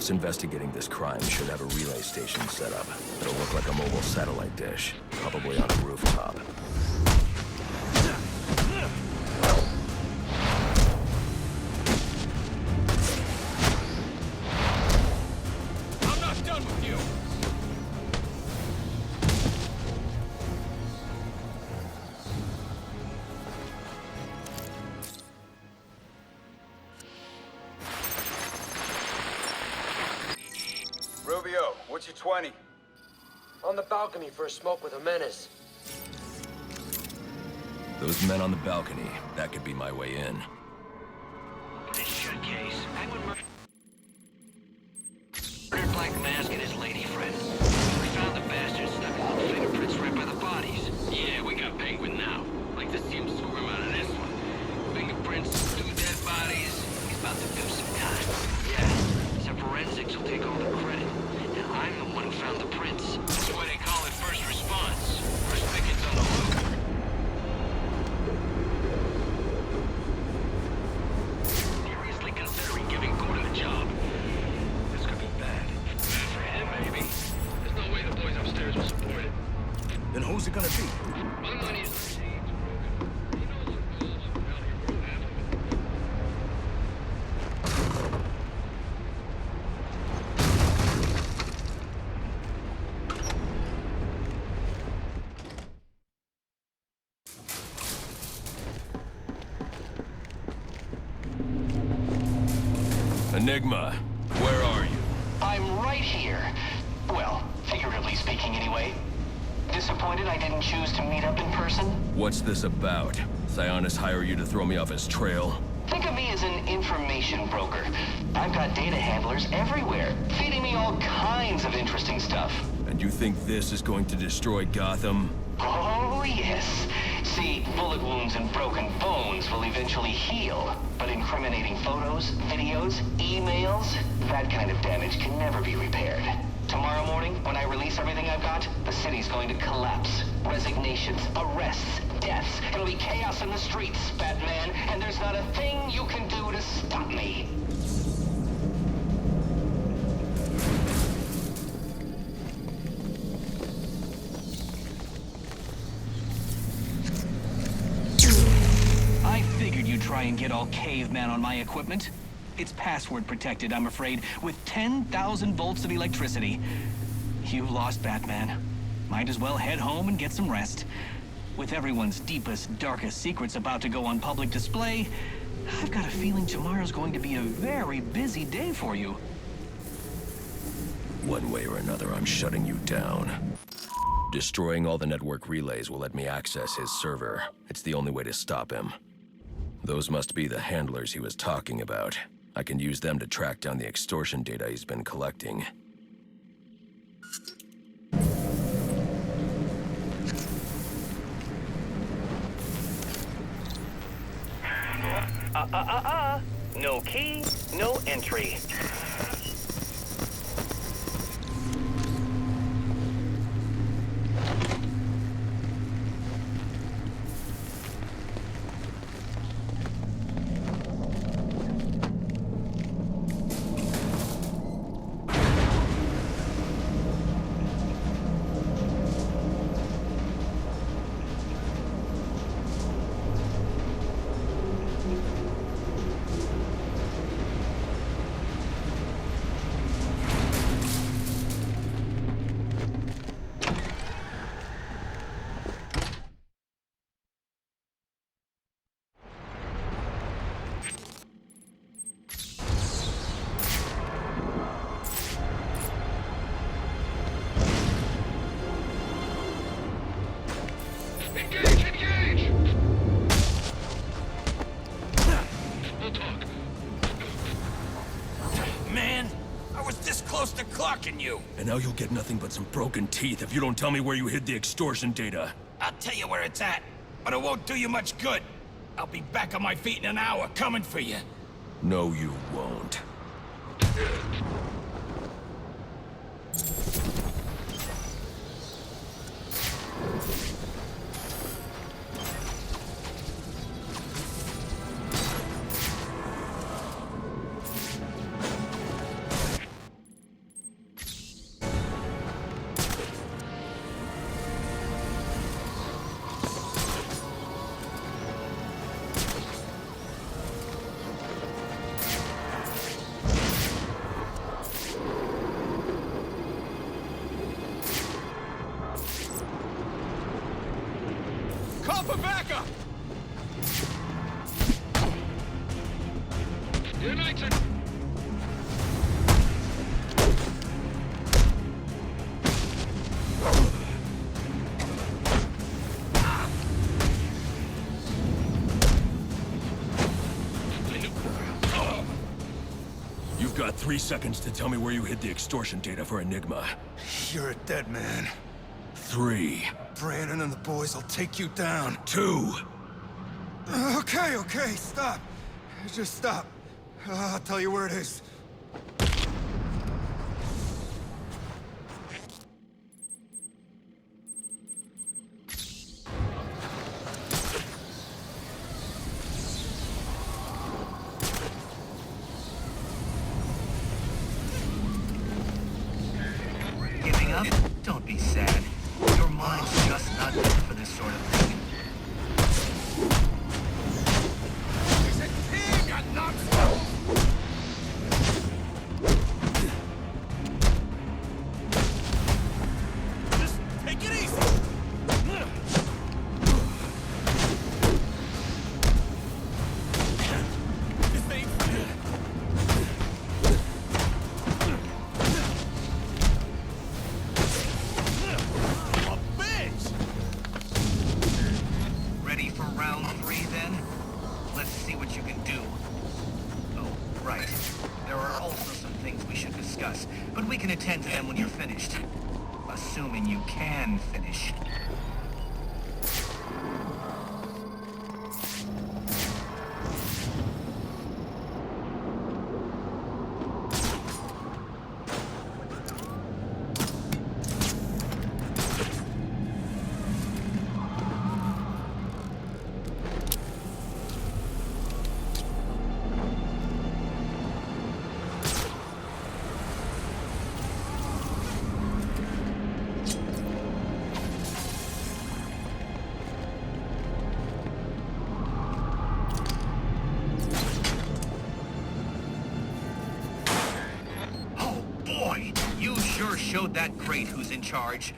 cops investigating this crime should have a relay station set up. It'll look like a mobile satellite dish, probably on a rooftop. I'm not done with you! Rubio, what's your 20? On the balcony for a smoke with a menace. Those men on the balcony, that could be my way in. This shut case. Murdered Black Mask and his lady friend. We found the bastards and have all fingerprints right by the bodies. Yeah, we got Penguin now. Like to see him squirm out of this one. Fingerprints, 2 dead bodies. He's about to do some time. Yeah, so forensics will take all the credit. And I'm the one who found the prints. That's why they call it first response. First pickets on the loop. Seriously considering giving Gordon a job. This could be bad. For him, maybe. There's no way the boys upstairs will support it. Then who's it gonna be? My money is the change, Broken. He knows the rules up around here. We'll have him. Enigma, where are you? I'm right here. Well, figuratively speaking anyway. Disappointed I didn't choose to meet up in person? What's this about? Sionis hire you to throw me off his trail? Think of me as an information broker. I've got data handlers everywhere, feeding me all kinds of interesting stuff. And you think this is going to destroy Gotham? Oh, yes. See, bullet wounds and broken bones will eventually heal. But incriminating photos, videos, emails, that kind of damage can never be repaired. Tomorrow morning, when I release everything I've got, the city's going to collapse. Resignations, arrests, deaths. It'll be chaos in the streets, Batman, and there's not a thing you can do to stop me. I figured you'd try and get all caveman on my equipment. It's password protected, I'm afraid, with 10,000 volts of electricity. You lost, Batman. Might as well head home and get some rest. With everyone's deepest, darkest secrets about to go on public display, I've got a feeling tomorrow's going to be a very busy day for you. One way or another, I'm shutting you down. Destroying all the network relays will let me access his server. It's the only way to stop him. Those must be the handlers he was talking about. I can use them to track down the extortion data he's been collecting. No key, no entry. Engage! We'll talk. Man, I was this close to clocking you. And now you'll get nothing but some broken teeth if you don't tell me where you hid the extortion data. I'll tell you where it's at, but it won't do you much good. I'll be back on my feet in an hour, coming for you. No, you won't. Your nights are... You've got 3 seconds to tell me where you hid the extortion data for Enigma. You're a dead man. 3, Brandon and the boys will take you down. 2. Okay, stop. Just stop. I'll tell you where it is. Giving up? Don't be sad. Your mind's just not built for this sort of thing. He's a pig, a nuts! Just take it easy! This ain't fair. A bitch! Ready for round 3 then? Let's see what you can do. Oh, right. There are also some things we should discuss, but we can attend to them when you're finished. Assuming you can finish. Oh boy! You sure showed that crate who's in charge.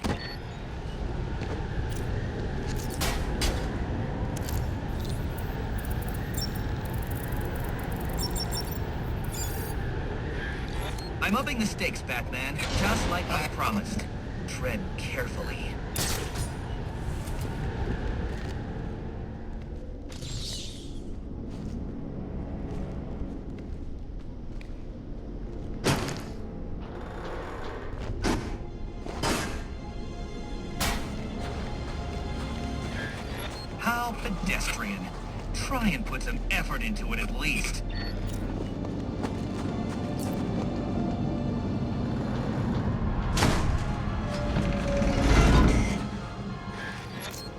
I'm upping the stakes, Batman, just like I promised. Tread carefully. How pedestrian. Try and put some effort into it at least.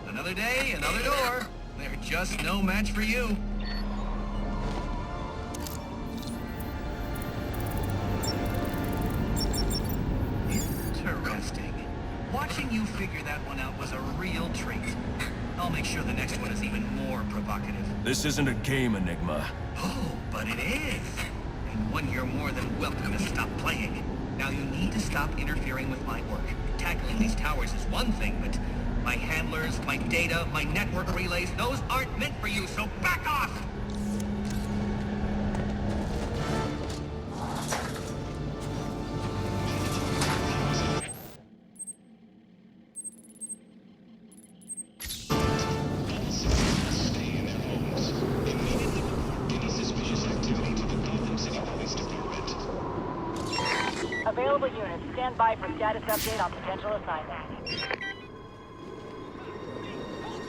Another day, another door. They're just no match for you. Interesting. Watching you figure that one out was a real treat. I'll make sure the next one is even more provocative. This isn't a game, Enigma. Oh, but it is. And one you're more than welcome to stop playing. Now you need to stop interfering with my work. Tackling these towers is one thing, but my handlers, my data, my network relays, those aren't meant for you, so back off! Available units, stand by for status update on potential assignment.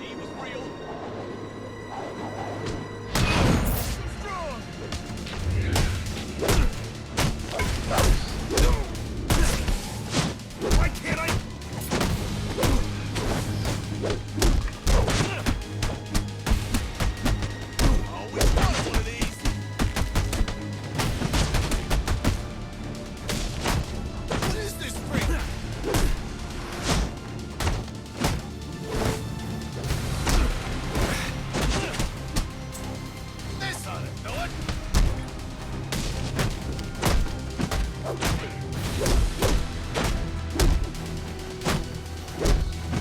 He was real. Why can't I? Always wanted one of these. What is this thing? This ought to do it.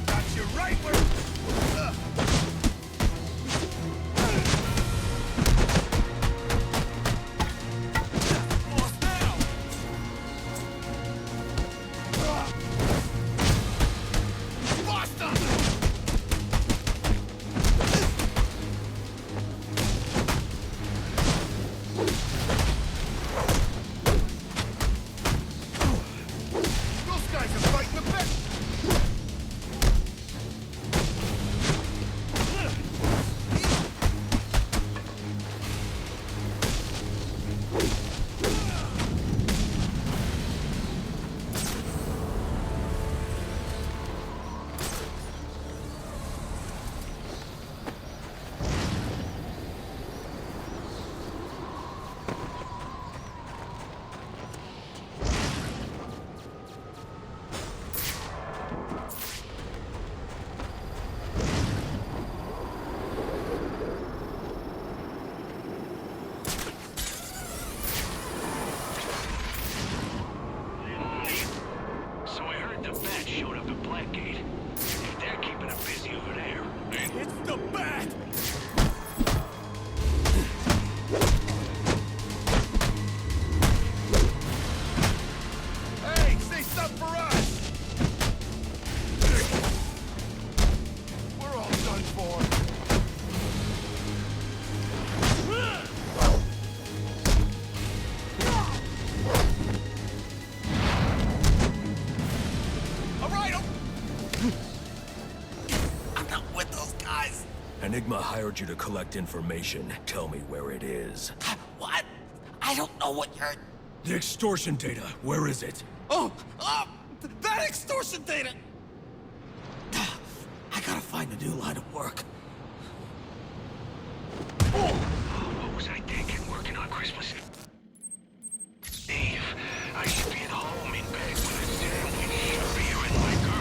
Got you right where... hired you to collect information. Tell me where it is. What? I don't know what you're... The extortion data, where is it? That extortion data! I gotta find a new line of work. What was I thinking, working on Christmas Eve? I should be at home in bed with a sandwich, a beer, and my girl.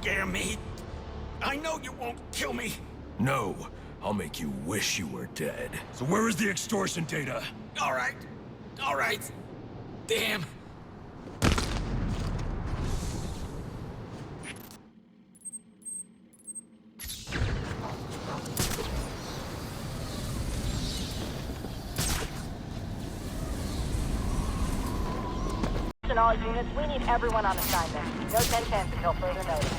Scare me. I know you won't kill me. No, I'll make you wish you were dead. So where is the extortion data? All right. Damn. In all units, we need everyone on assignment. No 10-10s until further notice.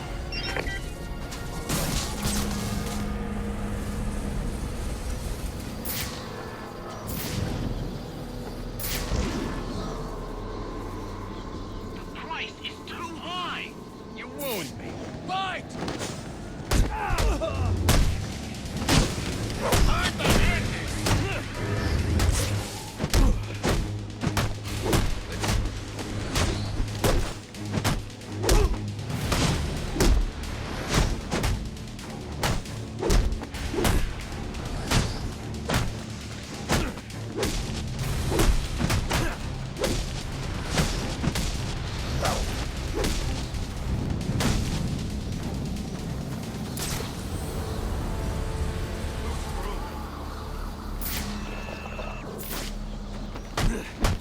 The price is too high. You wound me. Fight! Hard to end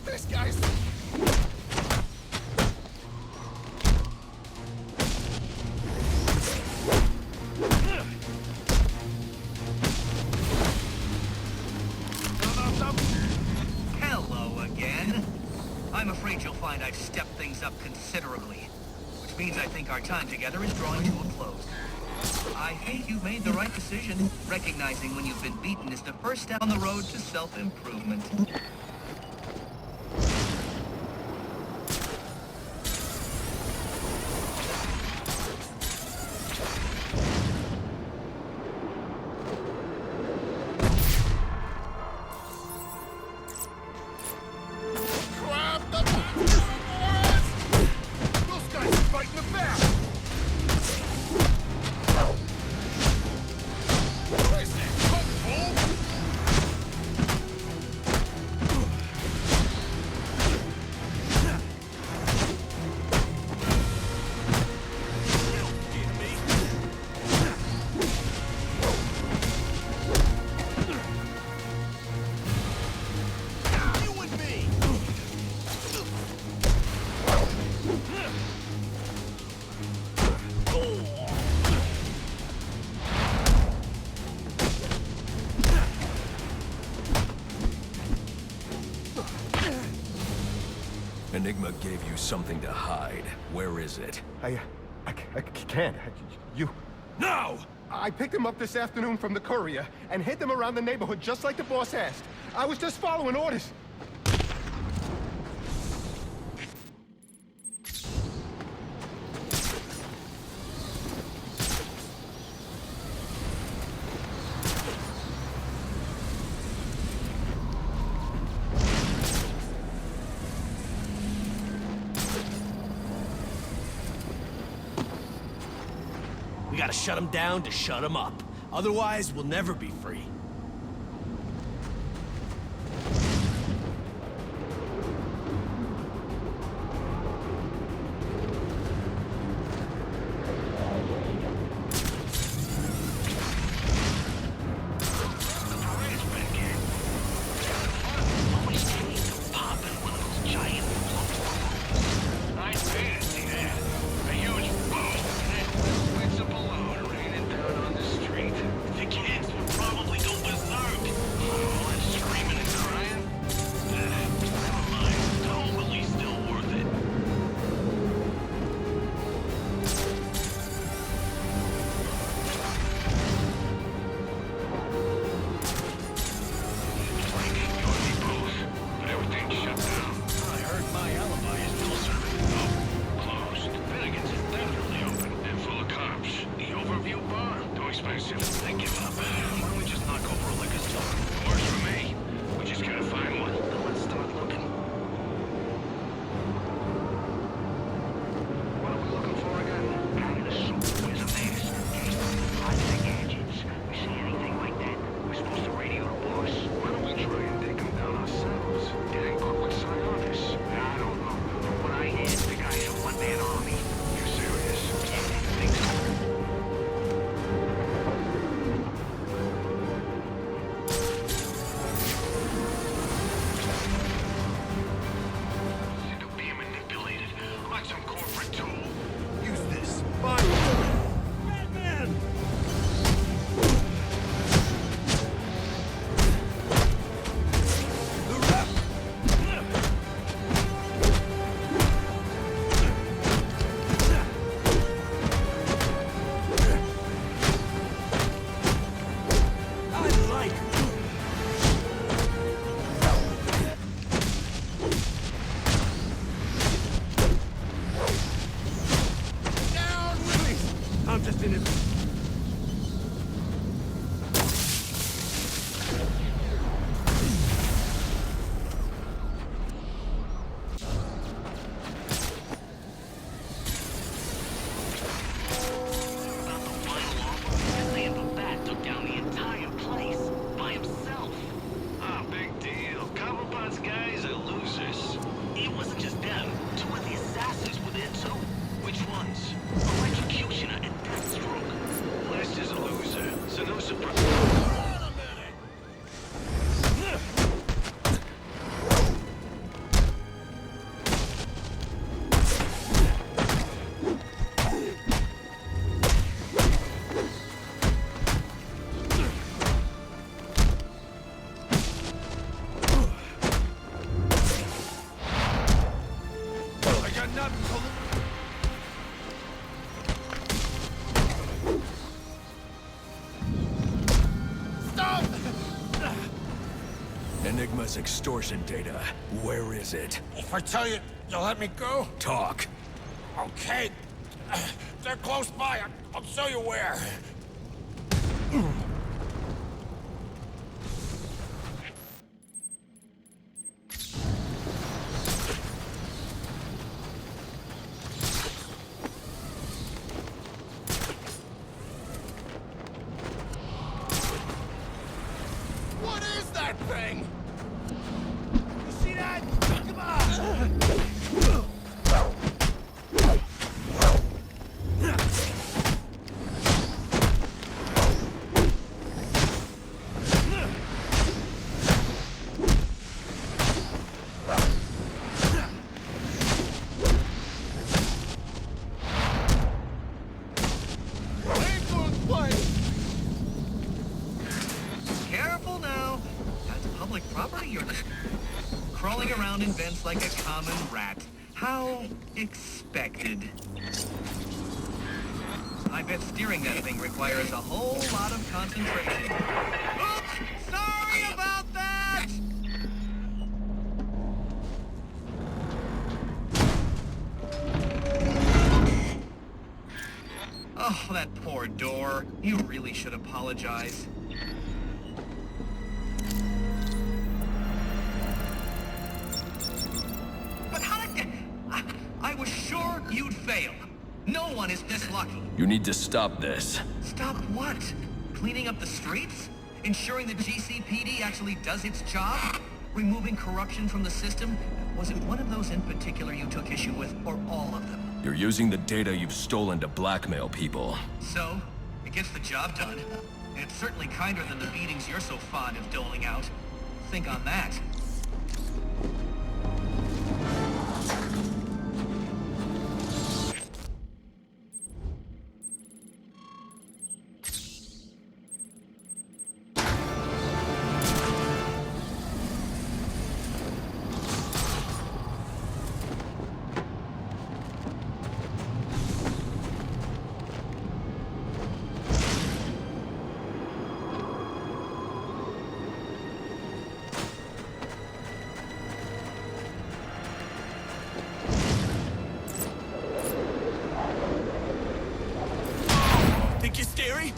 this guy's... Hello again. I'm afraid you'll find I've stepped things up considerably, which means I think our time together is drawing to a close. I think you've made the right decision. Recognizing when you've been beaten is the first step on the road to self-improvement. Grab the boys! Those guys are fighting the back! What is that, kung fu? Enigma gave you something to hide. Where is it? I can't. You... No! I picked him up this afternoon from the courier and hid them around the neighborhood just like the boss asked. I was just following orders. We gotta shut him down to shut him up. Otherwise, we'll never be free. Enigma's extortion data. Where is it? If I tell you, you'll let me go? Talk. Okay. They're close by. I'll show you where. What is that thing? You see that? Come on! Careful now. That's public property you're crawling around in vents like a common rat. How expected. I bet steering that thing requires a whole lot of concentration. Oops! Sorry about that! Oh, that poor door. You really should apologize. But how did... I was sure you'd fail. No one is this lucky. You need to stop this. Stop what? Cleaning up the streets? Ensuring the GCPD actually does its job? Removing corruption from the system? Was it one of those in particular you took issue with, or all of them? You're using the data you've stolen to blackmail people. So, it gets the job done. And it's certainly kinder than the beatings you're so fond of doling out. Think on that. Think you're scary?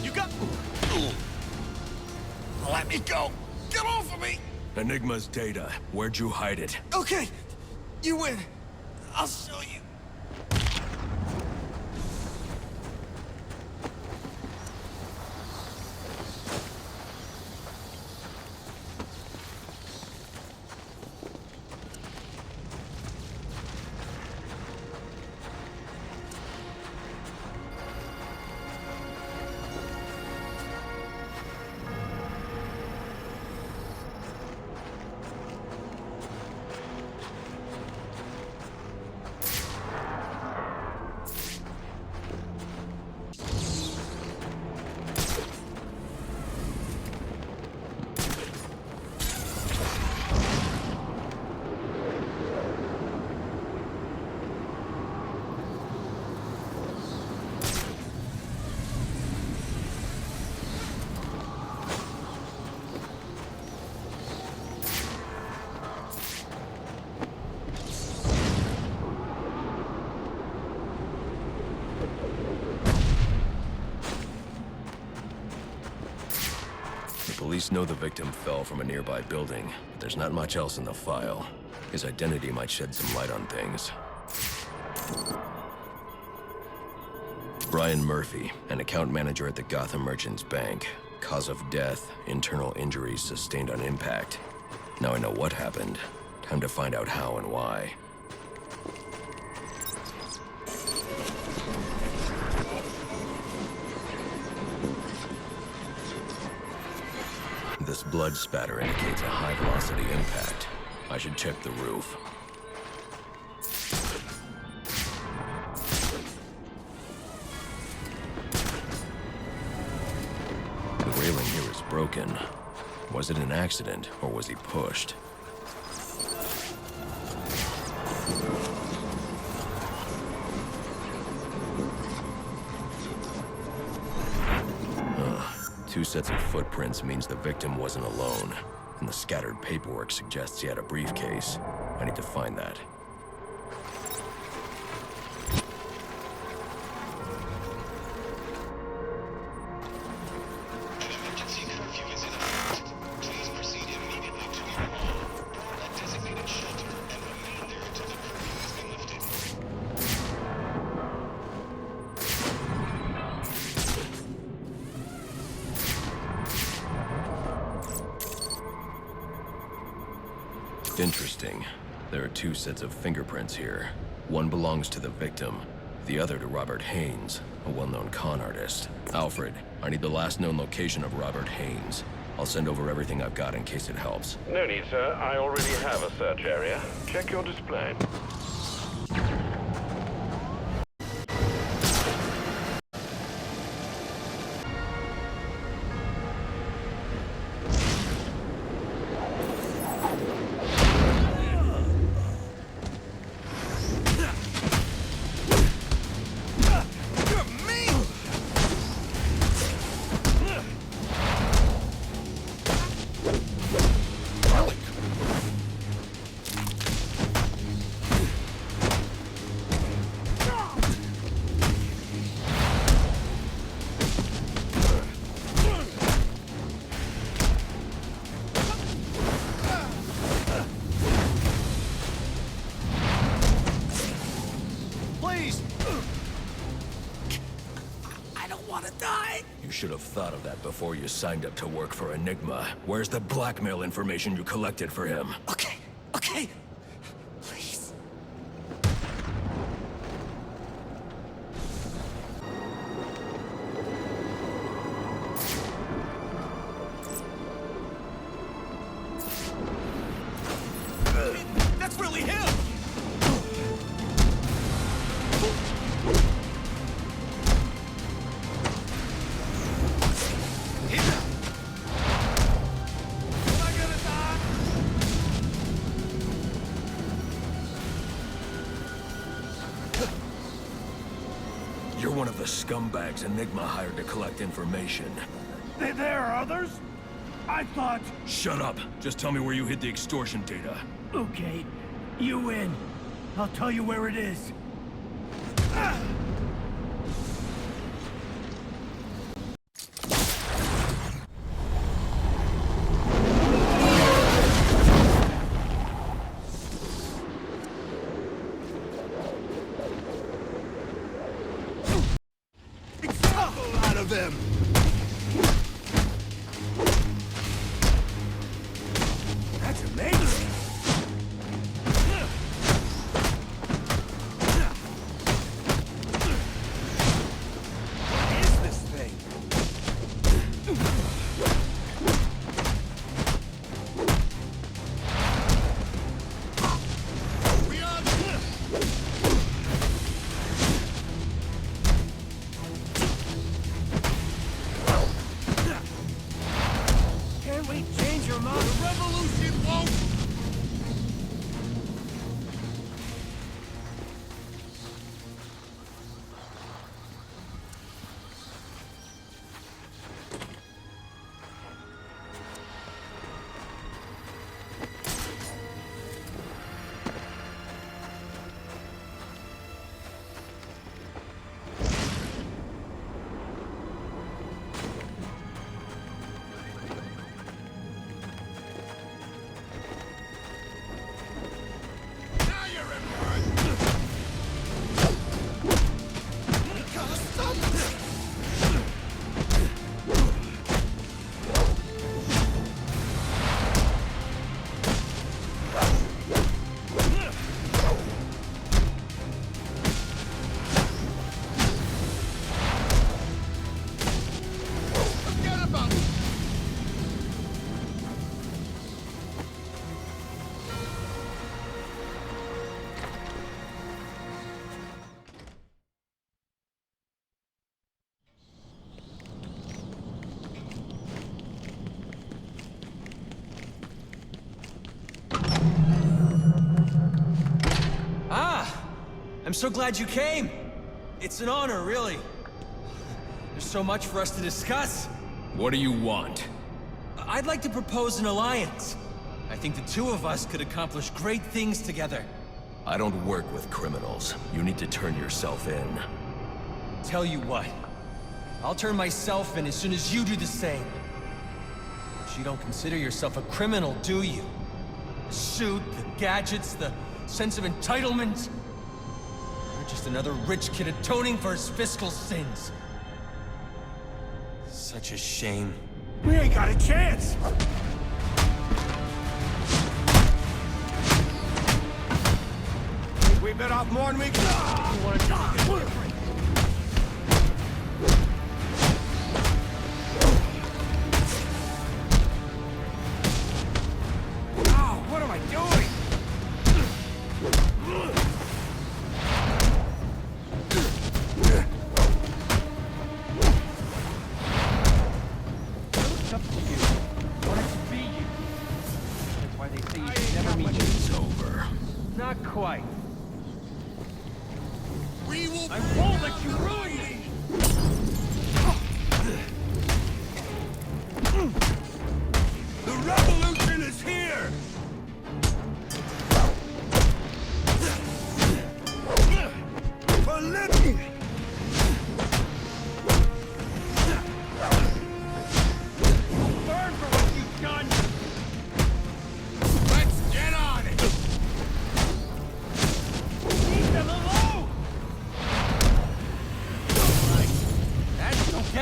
You got... Let me go! Get off of me! Enigma's data. Where'd you hide it? Okay, you win. I'll show you. Police know the victim fell from a nearby building, but there's not much else in the file. His identity might shed some light on things. Brian Murphy, an account manager at the Gotham Merchants Bank. Cause of death, internal injuries sustained on impact. Now I know what happened. Time to find out how and why. This blood spatter indicates a high-velocity impact. I should check the roof. The railing here is broken. Was it an accident, or was he pushed? Two sets of footprints means the victim wasn't alone, and the scattered paperwork suggests he had a briefcase. I need to find that. Emergency curfew is in effect. Please proceed immediately to your home, a designated shelter, and remain there until the curfew has been lifted. Interesting. There are two sets of fingerprints here. One belongs to the victim, the other to Robert Haynes, a well-known con artist. Alfred, I need the last known location of Robert Haynes. I'll send over everything I've got in case it helps. No need, sir. I already have a search area. Check your display. don't want to die. You should have thought of that before you signed up to work for Enigma. Where's the blackmail information you collected for him? Okay, okay. Please. That's really him! You're one of the scumbags Enigma hired to collect information. There are others? I thought... Shut up! Just tell me where you hid the extortion data. Okay, you win. I'll tell you where it is. Out of them! That's amazing! What is this thing? We are... Can we change your mind? The revolution won't! Now you're in front! Gotta stop this! Forget about it! Ah! I'm so glad you came. It's an honor, really. There's so much for us to discuss. What do you want? I'd like to propose an alliance. I think the two of us could accomplish great things together. I don't work with criminals. You need to turn yourself in. Tell you what, I'll turn myself in as soon as you do the same. But you don't consider yourself a criminal, do you? The suit, the gadgets, the sense of entitlement. You're just another rich kid atoning for his fiscal sins. Such a shame. We ain't got a chance! We bit off more than we can... You wanna die? Oh, what am I doing? It's up to you. I wanted to be you. That's why they say you should never meet you. It's over. Not quite. We will... I won't let you ruin me! The revolution is here! For liberty! Burn for what you've done! Let's get on it!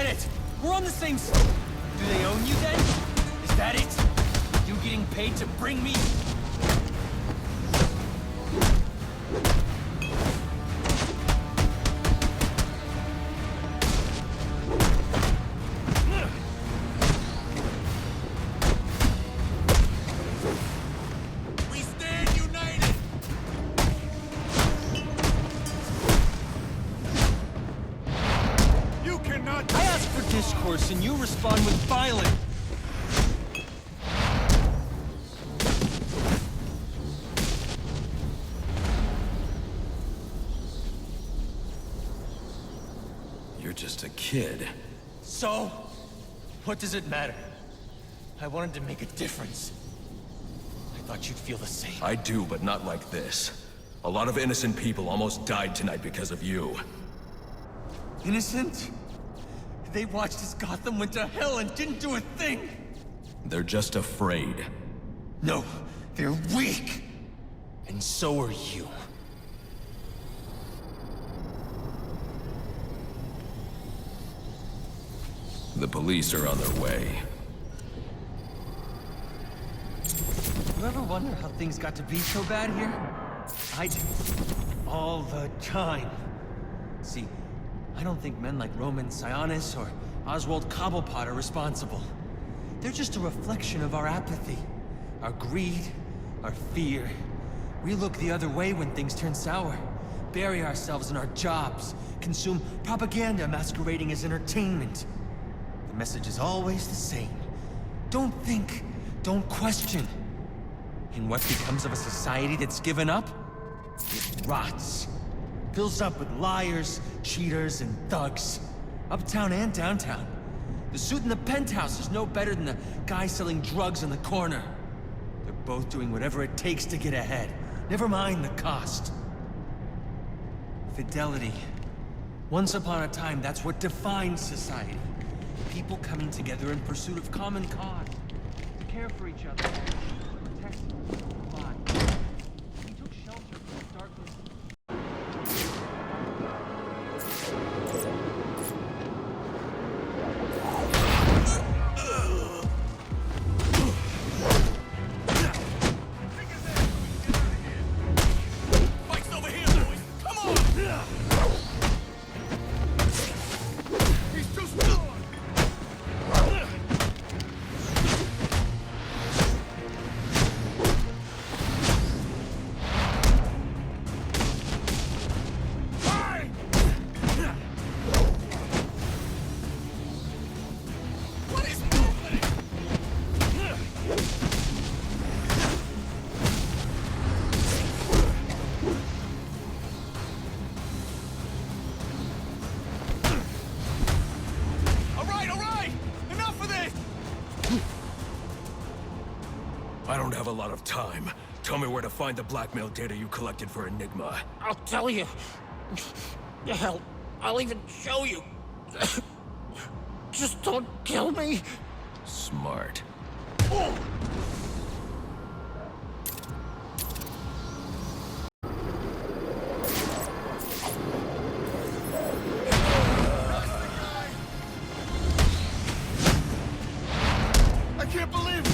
get it! We're on the same Do they own you then? Is that it? You getting paid to bring me? We stand united! You cannot... I ask for discourse and you respond with violence. You're just a kid. So? What does it matter? I wanted to make a difference. I thought you'd feel the same. I do, but not like this. A lot of innocent people almost died tonight because of you. Innocent? They watched as Gotham went to hell and didn't do a thing! They're just afraid. No, they're weak! And so are you. The police are on their way. You ever wonder how things got to be so bad here? I do. All the time. See, I don't think men like Roman Sionis or Oswald Cobblepot are responsible. They're just a reflection of our apathy, our greed, our fear. We look the other way when things turn sour, bury ourselves in our jobs, consume propaganda masquerading as entertainment. The message is always the same. Don't think, don't question. And what becomes of a society that's given up? It rots. Fills up with liars, cheaters, and thugs. Uptown and downtown. The suit in the penthouse is no better than the guy selling drugs in the corner. They're both doing whatever it takes to get ahead. Never mind the cost. Fidelity. Once upon a time, that's what defined society. People coming together in pursuit of common cause. To care for each other. Protect, provide. We took shelter from the darkness. I don't have a lot of time. Tell me where to find the blackmail data you collected for Enigma. I'll tell you. Hell, I'll even show you. Just don't kill me. Smart. I can't believe it!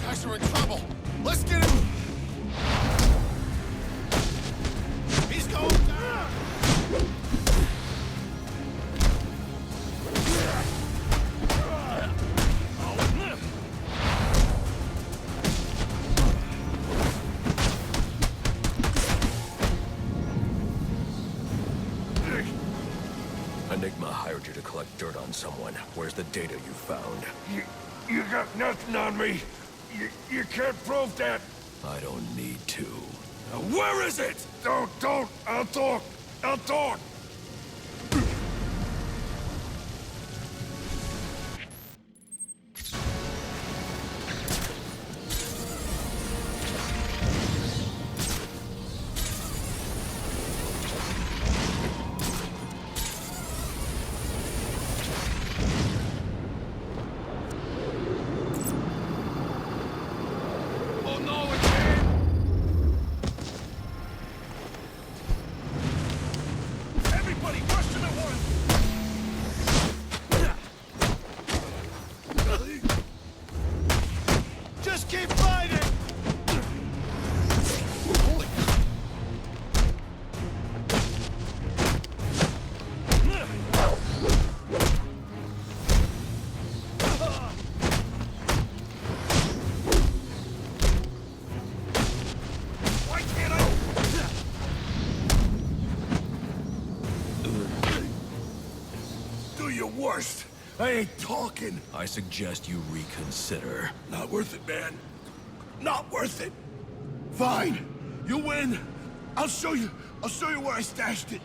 Guys are in trouble. Let's get him! He's going down! Enigma hired you to collect dirt on someone. Where's the data you found? You got nothing on me. You can't prove that. I don't need to. Where is it? Don't. I'll talk. worst. I ain't talking. I suggest you reconsider. Not worth it, man. Not worth it. Fine. You win. I'll show you where I stashed it.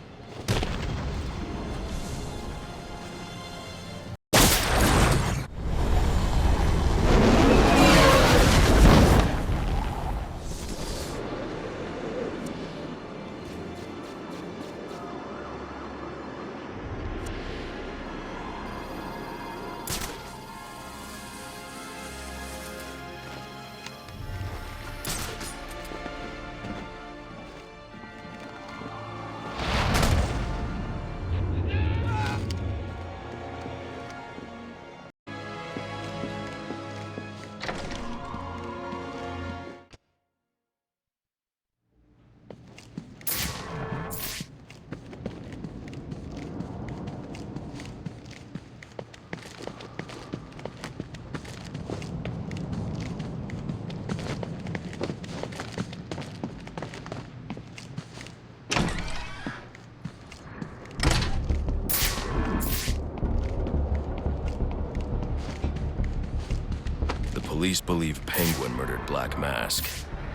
Police believe Penguin murdered Black Mask,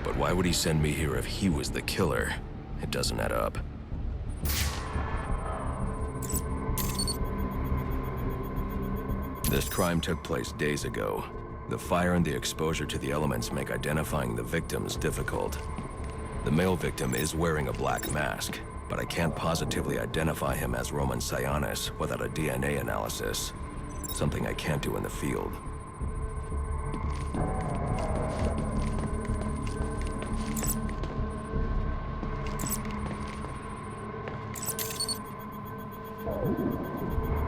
but why would he send me here if he was the killer? It doesn't add up. This crime took place days ago. The fire and the exposure to the elements make identifying the victims difficult. The male victim is wearing a black mask, but I can't positively identify him as Roman Sionis without a DNA analysis. Something I can't do in the field.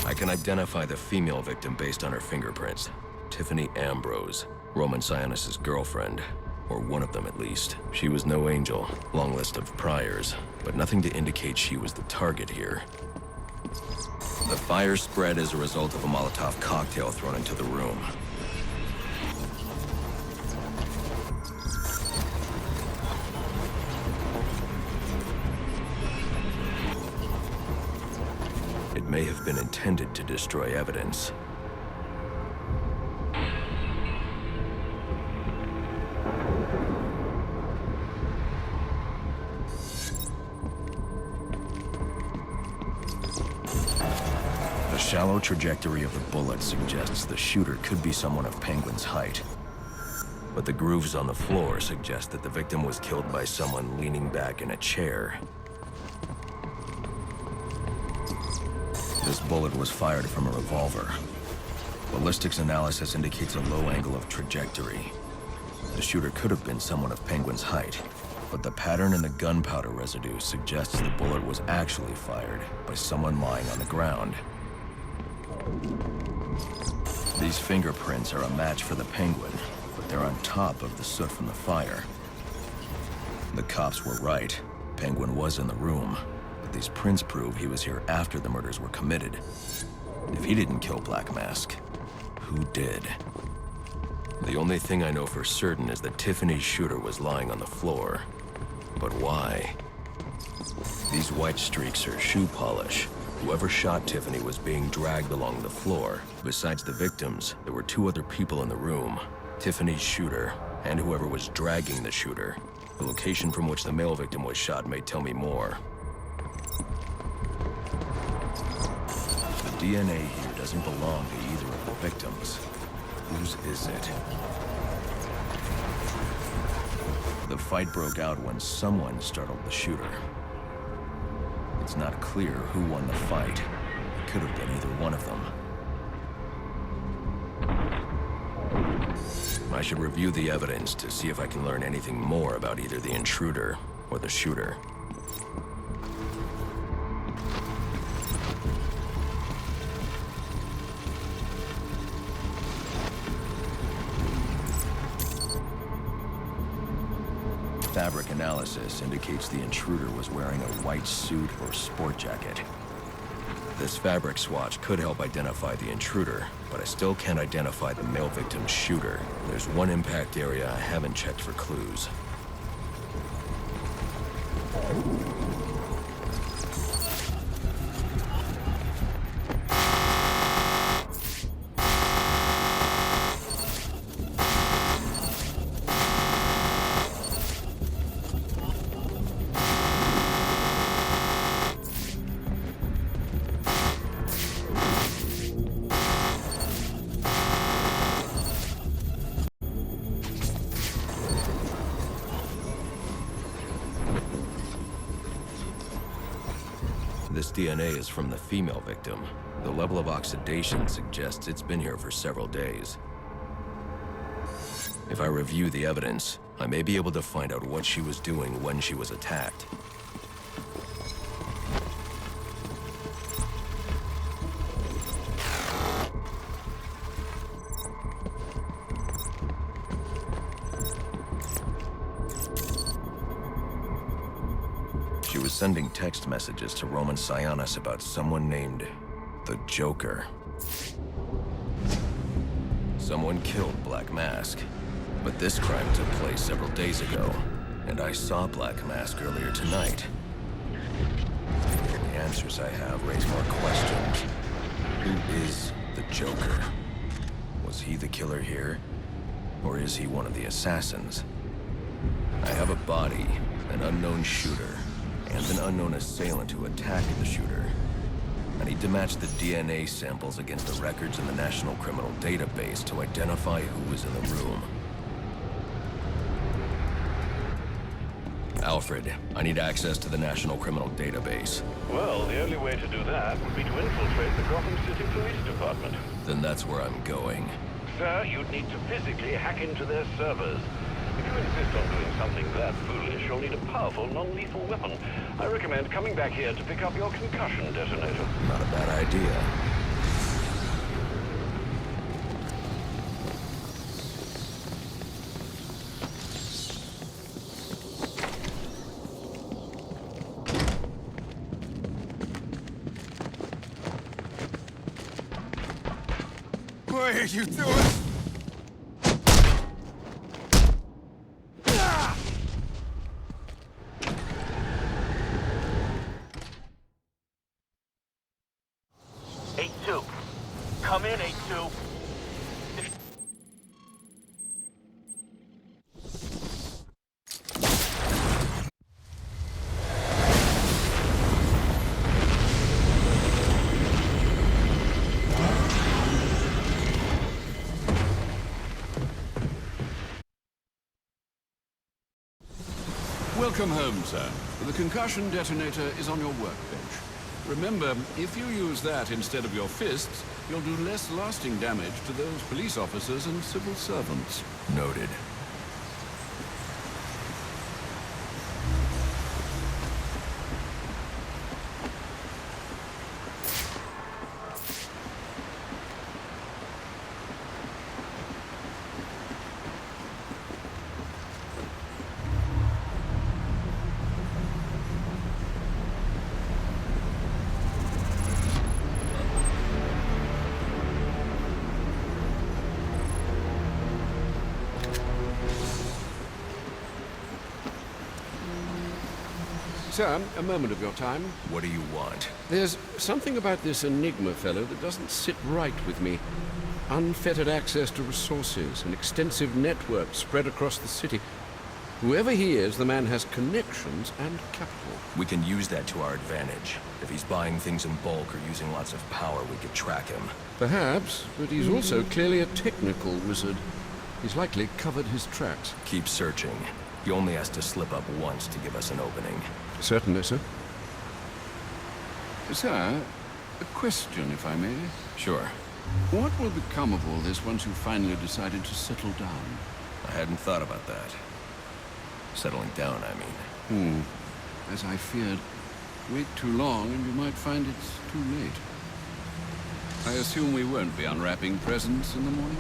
I can identify the female victim based on her fingerprints. Tiffany Ambrose, Roman Sionis' girlfriend. Or one of them at least. She was no angel, long list of priors, but nothing to indicate she was the target here. The fire spread as a result of a Molotov cocktail thrown into the room. It may have been intended to destroy evidence. The shallow trajectory of the bullet suggests the shooter could be someone of Penguin's height. But the grooves on the floor suggest that the victim was killed by someone leaning back in a chair. This bullet was fired from a revolver. Ballistics analysis indicates a low angle of trajectory. The shooter could have been someone of Penguin's height, but the pattern in the gunpowder residue suggests the bullet was actually fired by someone lying on the ground. These fingerprints are a match for the Penguin, but they're on top of the soot from the fire. The cops were right. Penguin was in the room, but these prints prove he was here after the murders were committed. If he didn't kill Black Mask, who did? The only thing I know for certain is that Tiffany's shooter was lying on the floor. But why? These white streaks are shoe polish. Whoever shot Tiffany was being dragged along the floor. Besides the victims, there were two other people in the room. Tiffany's shooter, and whoever was dragging the shooter. The location from which the male victim was shot may tell me more. The DNA here doesn't belong to either of the victims. Whose is it? The fight broke out when someone startled the shooter. It's not clear who won the fight. It could have been either one of them. I should review the evidence to see if I can learn anything more about either the intruder or the shooter. Fabric analysis indicates the intruder was wearing a white suit or sport jacket. This fabric swatch could help identify the intruder, but I still can't identify the male victim's shooter. There's one impact area I haven't checked for clues. This DNA is from the female victim. The level of oxidation suggests it's been here for several days. If I review the evidence, I may be able to find out what she was doing when she was attacked. She was sending text messages to Roman Sionis about someone named the Joker. Someone killed Black Mask, but this crime took place several days ago, and I saw Black Mask earlier tonight. The answers I have raise more questions. Who is the Joker? Was he the killer here, or is he one of the assassins? I have a body, an unknown shooter, and an unknown assailant who attacked the shooter. I need to match the DNA samples against the records in the National Criminal Database to identify who was in the room. Alfred, I need access to the National Criminal Database. Well, the only way to do that would be to infiltrate the Gotham City Police Department. Then that's where I'm going. Sir, you'd need to physically hack into their servers. If you insist on doing something that foolish, you'll need a powerful, non-lethal weapon. I recommend coming back here to pick up your concussion detonator. Not a bad idea. What are you doing? Come in, 8-2. Welcome home, sir. The concussion detonator is on your workbench. Remember, if you use that instead of your fists, you'll do less lasting damage to those police officers and civil servants. Noted. Sir, a moment of your time. What do you want? There's something about this Enigma fellow that doesn't sit right with me. Unfettered access to resources, an extensive network spread across the city. Whoever he is, the man has connections and capital. We can use that to our advantage. If he's buying things in bulk or using lots of power, we could track him. Perhaps, but he's also clearly a technical wizard. He's likely covered his tracks. Keep searching. He only has to slip up once to give us an opening. Certainly, sir. Sir, a question, if I may. Sure. What will become of all this once you've finally decided to settle down? I hadn't thought about that. Settling down, I mean. As I feared. Wait too long and you might find it's too late. I assume we won't be unwrapping presents in the morning?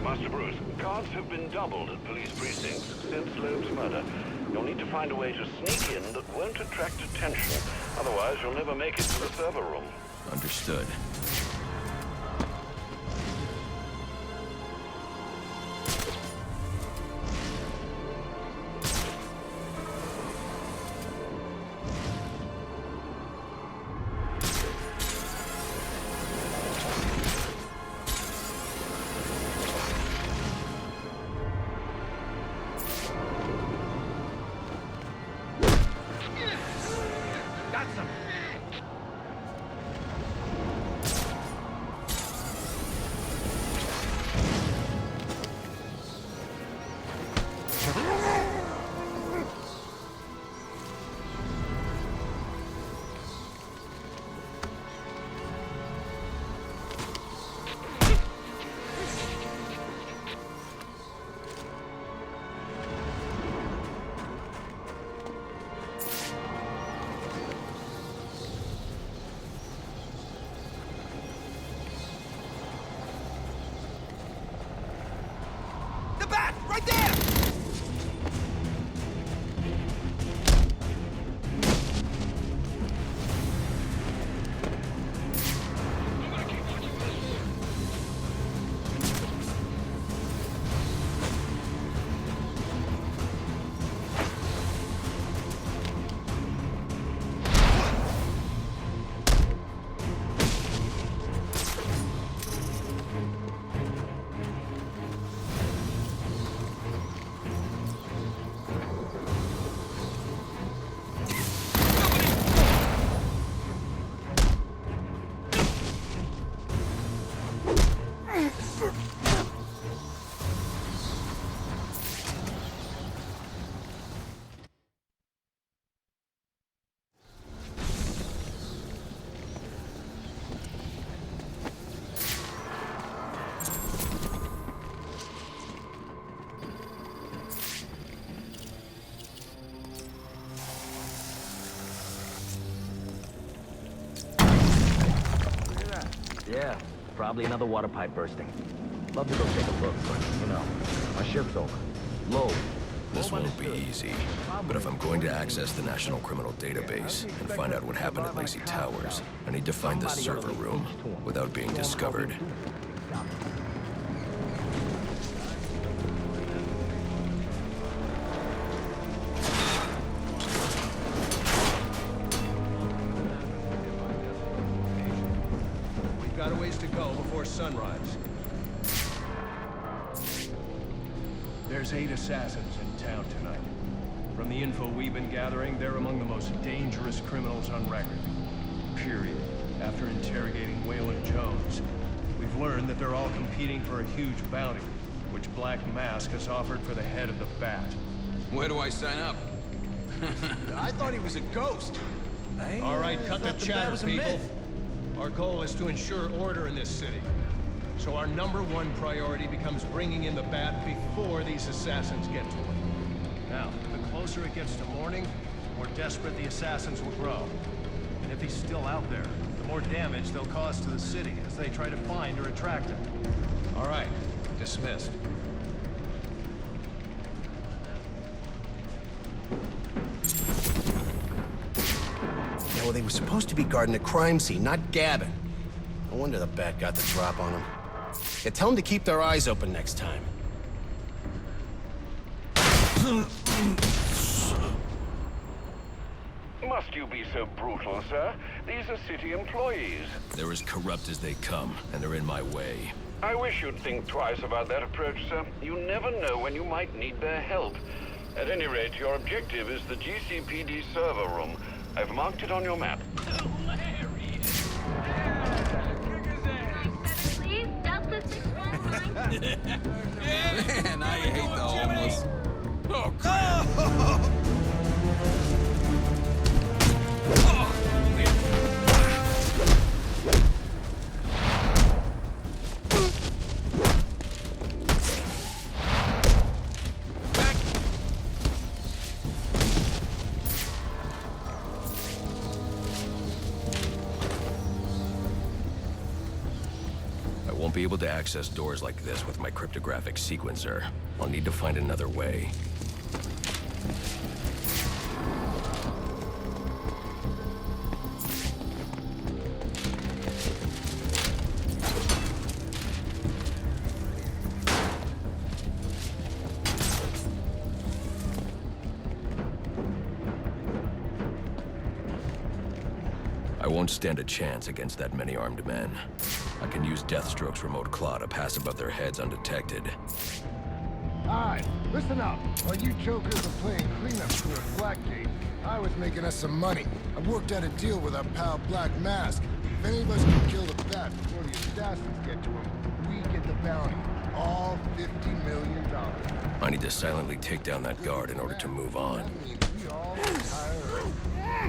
Master Bruce, guards have been doubled at police precincts since Loeb's murder. You'll need to find a way to sneak in that won't attract attention. Otherwise, you'll never make it to the server room. Understood. got some. The bat! Right there! Yeah, probably another water pipe bursting. Love to go take a look, but, you know, my shift's over. Low. This won't be easy, but if I'm going to access the National Criminal Database and find out what happened at Lacey Towers, I need to find the server room without being discovered. We've got a ways to go before sunrise. There's 8 assassins in town tonight. From the info we've been gathering, they're among the most dangerous criminals on record. Period. After interrogating Waylon Jones, we've learned that they're all competing for a huge bounty, which Black Mask has offered for the head of the Bat. Where do I sign up? I thought he was a ghost. All right, cut the chatter, people. Our goal is to ensure order in this city. So our #1 priority becomes bringing in the Bat before these assassins get to him. Now, the closer it gets to morning, the more desperate the assassins will grow. And if he's still out there, the more damage they'll cause to the city as they try to find or attract him. All right, dismissed. Yeah, well, they were supposed to be guarding the crime scene, not gabbing. No wonder the Bat got the drop on them. Yeah, tell them to keep their eyes open next time. Must you be so brutal, sir? These are city employees. They're as corrupt as they come, and they're in my way. I wish you'd think twice about that approach, sir. You never know when you might need their help. At any rate, your objective is the GCPD server room. I've marked it on your map. Man, I hate the homeless. Oh, crap. I won't be able to access doors like this with my cryptographic sequencer. I'll need to find another way. I won't stand a chance against that many armed men. I can use Deathstroke's remote claw to pass above their heads undetected. Alright, listen up. While you jokers are playing cleanup crew at Blackgate, I was making us some money. I worked out a deal with our pal Black Mask. If any of us can kill the bat before the assassins get to him, we get the bounty. All $50 million. I need to silently take down that guard in order to move on.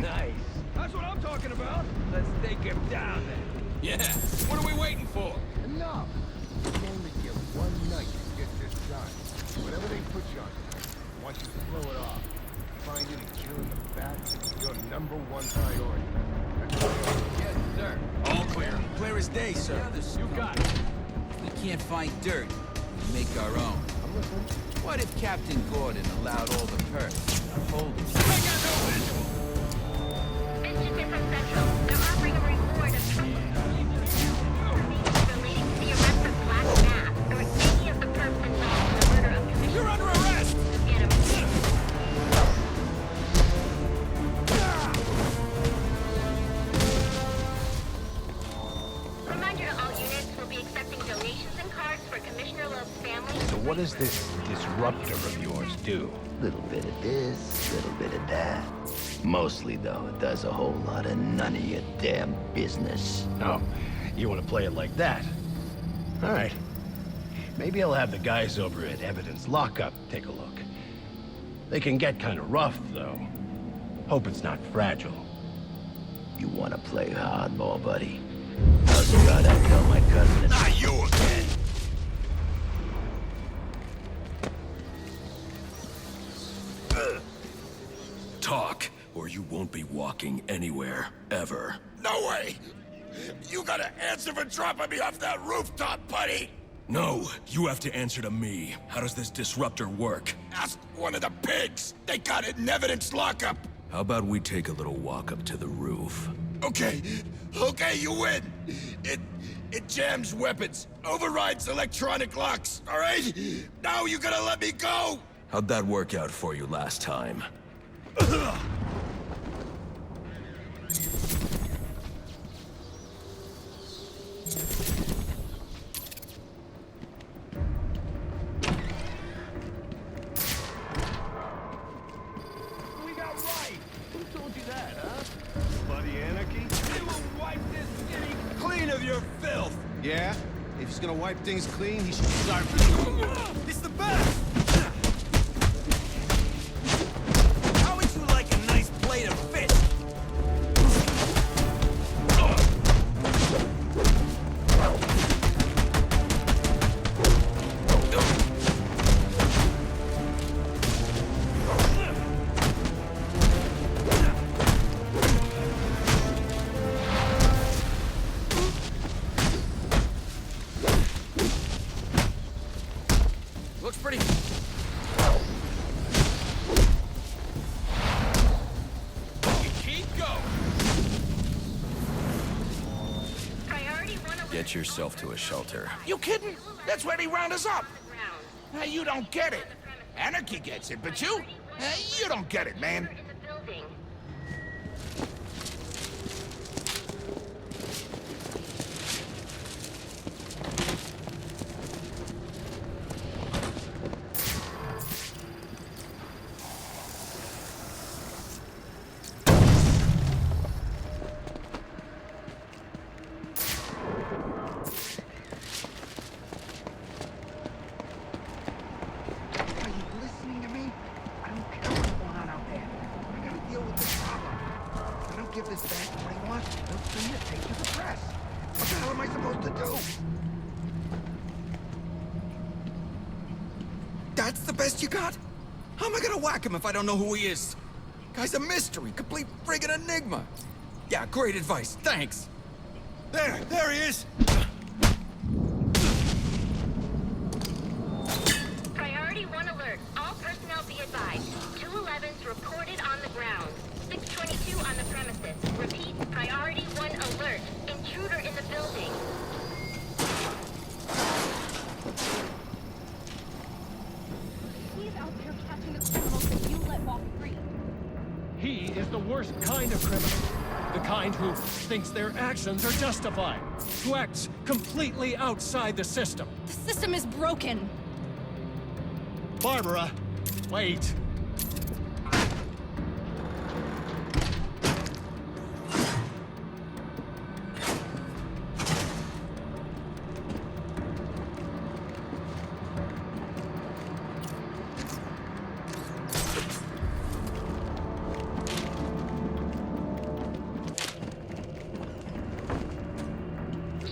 Nice. That's what I'm talking about. Let's take him down then. Yeah, what are we waiting for? Enough! You only get one night to get this done. Whatever they put you on, I want you to blow it off. Finding and killing the bat is your #1 priority. Yes, sir. All clear. Clear as day, sir. You got it. We can't find dirt. We make our own. I'm listening. What if Captain Gordon allowed all the perks? Hold it. I got no visual! Messages from Central. They're offering a reward of relating to the arrest of Black Mask or any of the perps involved in the murder of Commissioner. You're under arrest! Get him. Reminder to all units, we'll be accepting donations and cards for Commissioner Loeb's family. So what does this disruptor of yours do? Little bit of this, little bit of that. Mostly, though, it does a whole lot of none of your damn business. Oh, you want to play it like that? All right. Maybe I'll have the guys over at Evidence Lockup take a look. They can get kind of rough, though. Hope it's not fragile. You want to play hardball, buddy? How's about I tell my cousin it's... Not you again! Talk, or you won't be walking anywhere, ever. No way! You gotta answer for dropping me off that rooftop, buddy! No, you have to answer to me. How does this disruptor work? Ask one of the pigs! They got it in Evidence Lockup! How about we take a little walk up to the roof? Okay, you win! It jams weapons, overrides electronic locks, all right? Now you gotta let me go! How'd that work out for you last time? We got right! Who told you that, huh? Bloody anarchy? You will wipe this city clean of your filth! Yeah? If he's gonna wipe things clean, he should start... It's the best! How would you like a nice plate of fish? Looks pretty... Keep going! Priority 1 alert. Get yourself to a shelter. You kidding? That's where they round us up! Now, you don't get it. Anarchy gets it, but you don't get it, man. In the building. Are you listening to me? I don't care what's going on out there. I gotta deal with this problem. If I don't give this back to what he wants, they'll send the tape to the press. What the hell am I supposed to do? That's the best you got? How am I gonna whack him if I don't know who he is? Guy's a mystery, complete friggin' enigma. Yeah, great advice, thanks. There he is! Priority 1 alert. All personnel be advised. 211s reported on the ground. 622 on the premises. Repeat, priority 1 alert. Intruder in the building. He's out there catching the criminals that you let walk free. He is the worst kind of criminal. The kind who thinks their actions are justified. Who acts completely outside the system. The system is broken. Barbara, wait.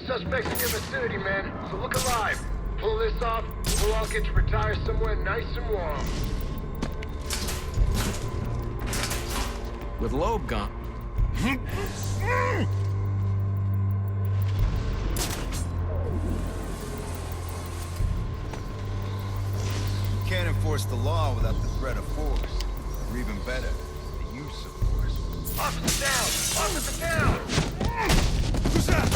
Suspects in your vicinity, man, so look alive. Pull this off, we'll all get to retire somewhere nice and warm. With Loeb gone. You can't enforce the law without the threat of force. Or even better, the use of force. Officer down! Officer down! Who's that?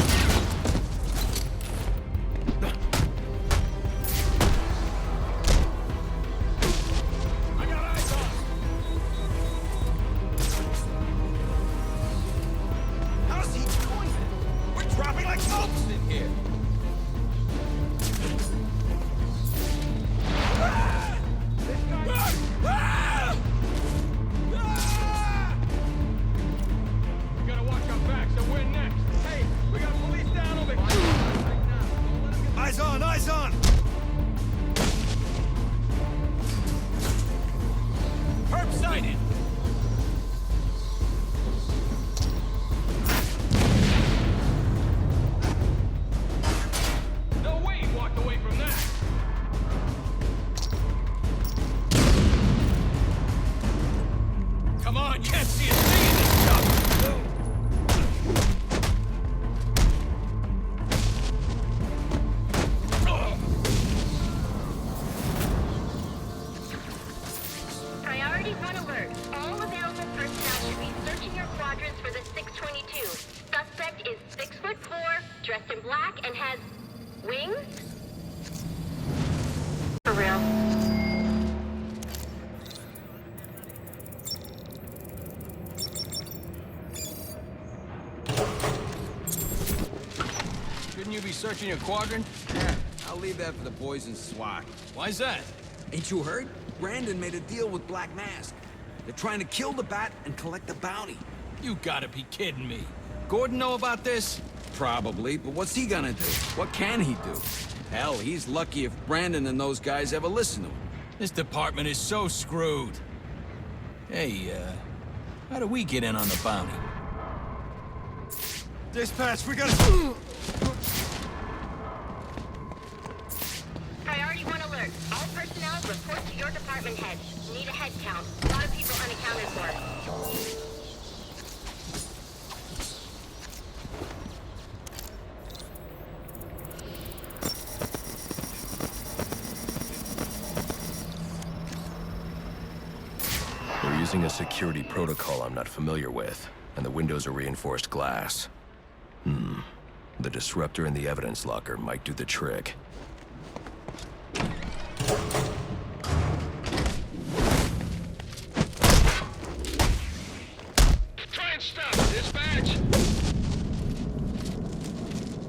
Eyes on! Perp sighted! No way he walked away from that! Come on, you can't see a thing in this stuff! Priority 1 alert. All available personnel should be searching your quadrants for the 622. Suspect is 6'4", dressed in black, and has wings? For real. Shouldn't you be searching your quadrant? I'll leave that for the boys in SWAT. Why's that? Ain't you heard? Brandon made a deal with Black Mask. They're trying to kill the Bat and collect the bounty. You gotta be kidding me. Gordon know about this? Probably, but what's he gonna do? What can he do? Hell, he's lucky if Brandon and those guys ever listen to him. This department is so screwed. Hey, how do we get in on the bounty? Dispatch, we gotta... Priority 1 alert. All personnel report to your department head. Need a head count. A lot of people unaccounted for. They're using a security protocol I'm not familiar with, and the windows are reinforced glass. The disruptor in the evidence locker might do the trick. Try and stop, dispatch!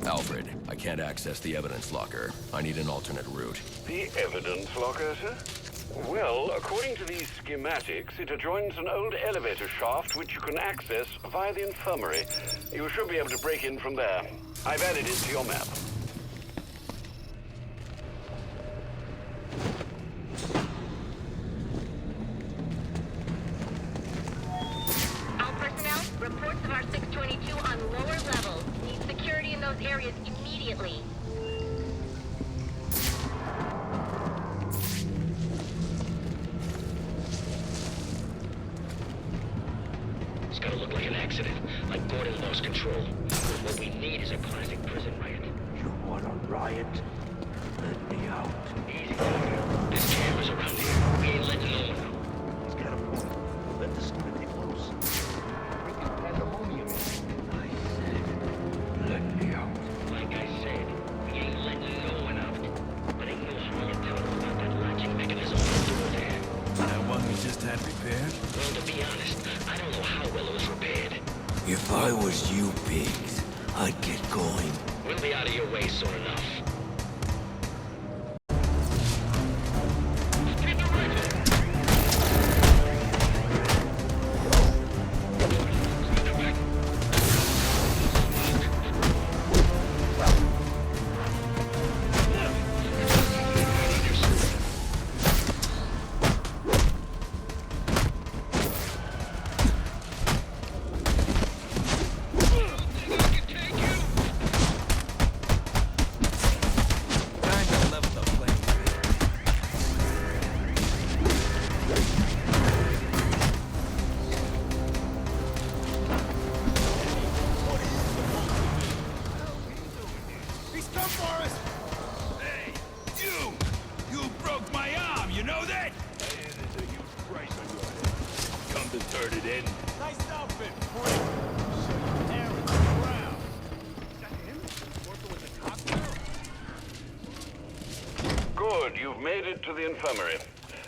Alfred, I can't access the evidence locker. I need an alternate route. The evidence locker, sir? Well, according to these schematics, it adjoins an old elevator shaft which you can access via the infirmary. You should be able to break in from there. I've added it to your map. All personnel, reports of our 622 on lower levels. Need security in those areas immediately. It's gotta look like an accident, like Gordon lost control. What we need is a classic prison riot. You want a riot? Let me out. Easy, Doctor. There's cameras around here. We ain't letting no one out. He's got a point. Let the stupid loose. Freaking pandemonium. I said, let me out. Like I said, we ain't letting no one out. But ain't no harm in telling them about that latching mechanism on the door there. That one we just had repaired? Well, to be honest, I don't know how well it was repaired. If I was you pigs, I'd get going. We'll be out of your way soon enough. Triple come for us! Hey, you! You broke my arm, you know that? And there's a huge price on your head. Come to turn it in. Nice outfit, freak. So you Aaron's around. Is that him? Working with the cops now? Good, you've made it to the infirmary.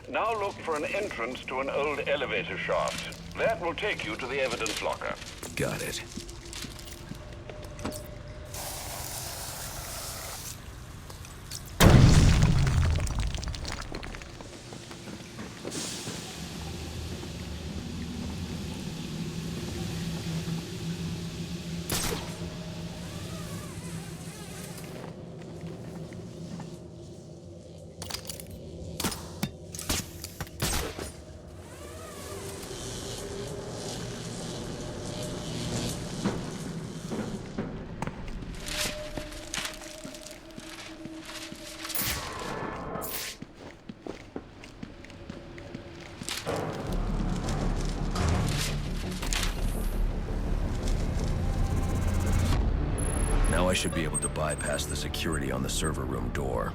Now look for an entrance to an old elevator shaft. That will take you to the evidence locker. Got it. Now I should be able to bypass the security on the server room door.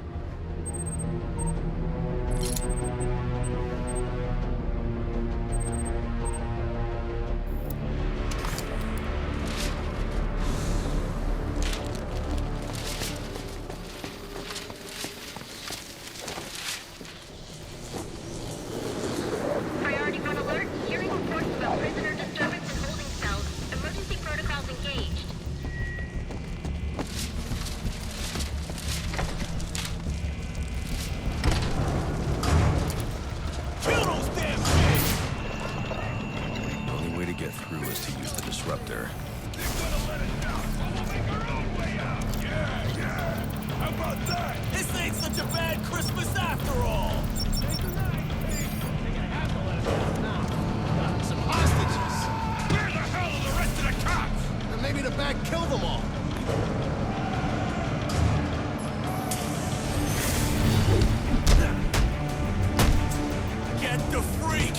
Priority 1 alert. Hearing reports about prisoner disturbance in holding cells. Emergency protocols engaged. Kill those damn things! The only way to get through is to use the disruptor. They're gonna let us out, so we'll make our own way out. Yeah, yeah. How about that? This ain't such a bad Christmas after all. Some hostages. Where the hell are the rest of the cops? Then maybe the bat killed them all. Get the freak!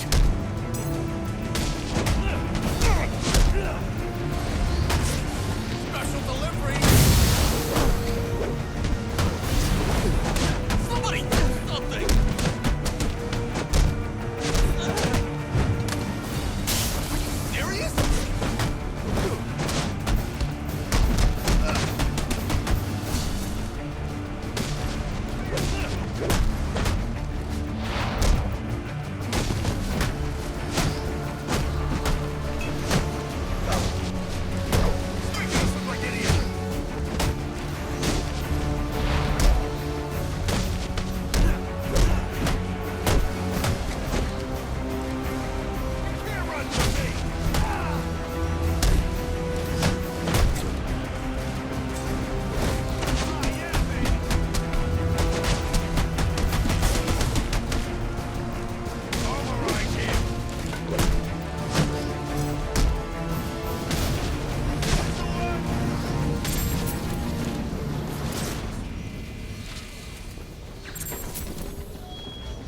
Special delivery! Somebody do something! Serious?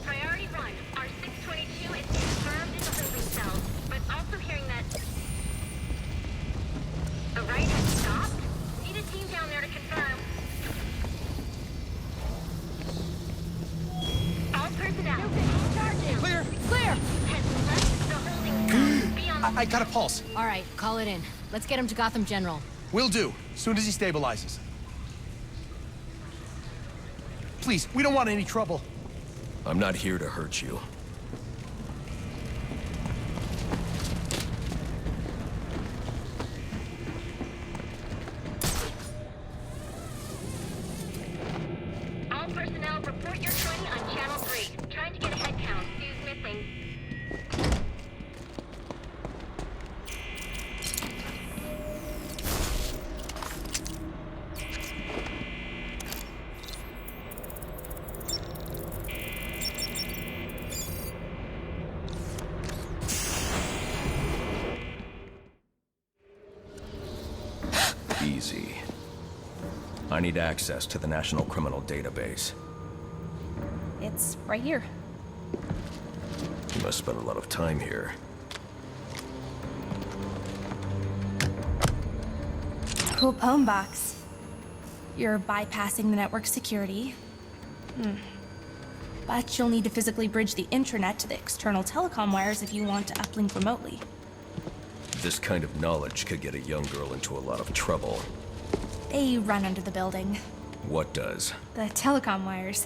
Priority 1. R622 is confirmed in the holding cells, but also hearing that a riot has stopped. Need a team down there to confirm. All personnel. Clear! Clear! Has left the holding cells. Be on I got a pulse. All right, call it in. Let's get him to Gotham General. Will do. Soon as he stabilizes. Please, we don't want any trouble. I'm not here to hurt you. all personnel report your 20 on Channel 3. Trying to get a head count. Who's missing? Easy. I need access to the National Criminal Database. It's right here. You must spend a lot of time here. Cool poem box. You're bypassing the network security. But you'll need to physically bridge the intranet to the external telecom wires if you want to uplink remotely. This kind of knowledge could get a young girl into a lot of trouble. They run under the building. What does? The telecom wires.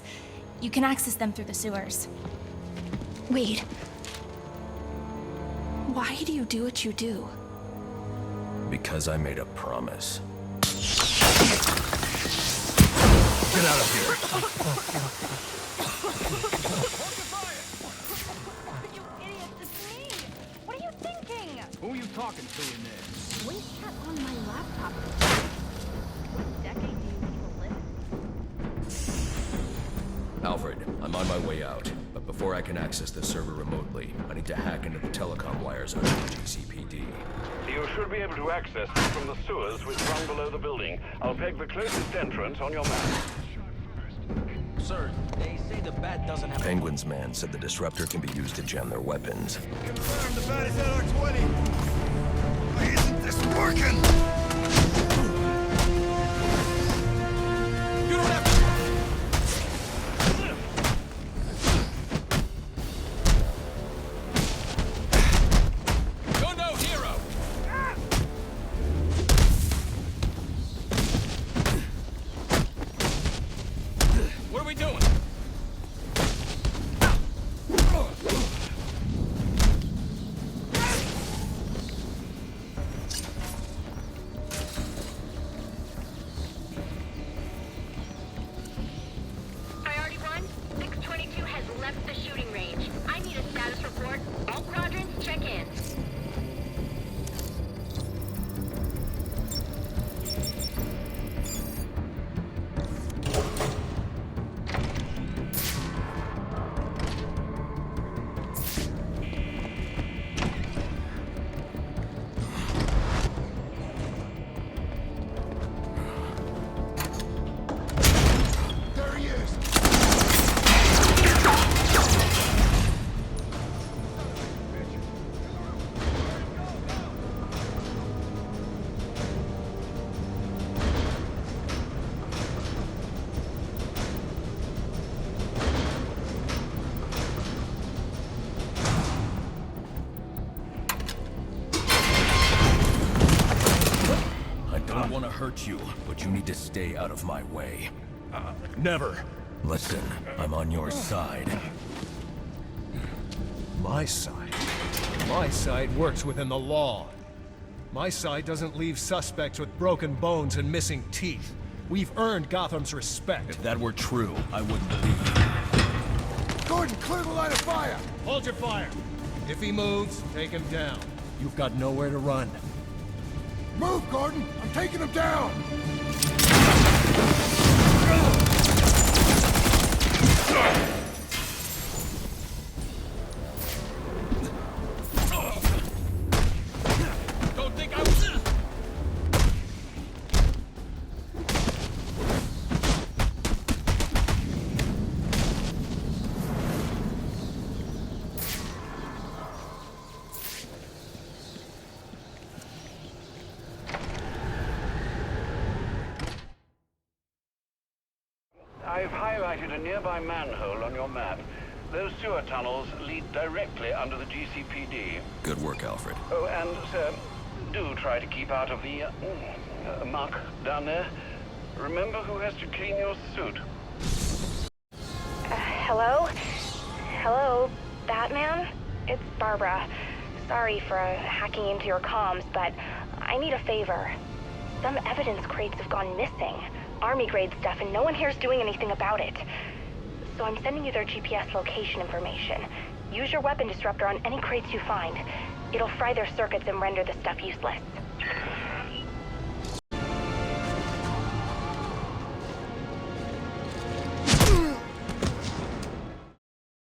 You can access them through the sewers. Wait. Why do you do what you do? Because I made a promise. Get out of here! You idiot, it's me! What are you thinking? Who are you talking to in there? Voice chat on my laptop. What decade do you people live Alfred, I'm on my way out. But before I can access the server remotely, I need to hack into the telecom wires under the GCPD. You should be able to access them from the sewers which run below the building. I'll peg the closest entrance on your map. Sir, they say the bat doesn't have... Penguin's man said the disruptor can be used to jam their weapons. Confirmed the bat is at R20. Why isn't this working? You don't have to... You're no hero! What are we doing? Priority 1, 622 has left the shooting range. I need a status report. All quadrants, check in. There he is! I don't want to hurt you, but you need to stay out of my way. Never. Listen, I'm on your side. My side? My side works within the law. My side doesn't leave suspects with broken bones and missing teeth. We've earned Gotham's respect. If that were true, I wouldn't believe you. Gordon, clear the line of fire! Hold your fire. If he moves, take him down. You've got nowhere to run. Move, Gordon! I'm taking him down! Don't think I was... I've highlighted a nearby manhole on your map. Those sewer tunnels lead directly under the GCPD. Good work, Alfred. Oh, and, sir, do try to keep out of the muck down there. Remember who has to clean your suit. Hello? Hello, Batman? It's Barbara. Sorry for hacking into your comms, but I need a favor. Some evidence crates have gone missing. Army-grade stuff, and no one here's doing anything about it. So I'm sending you their GPS location information. Use your weapon disruptor on any crates you find. It'll fry their circuits and render the stuff useless.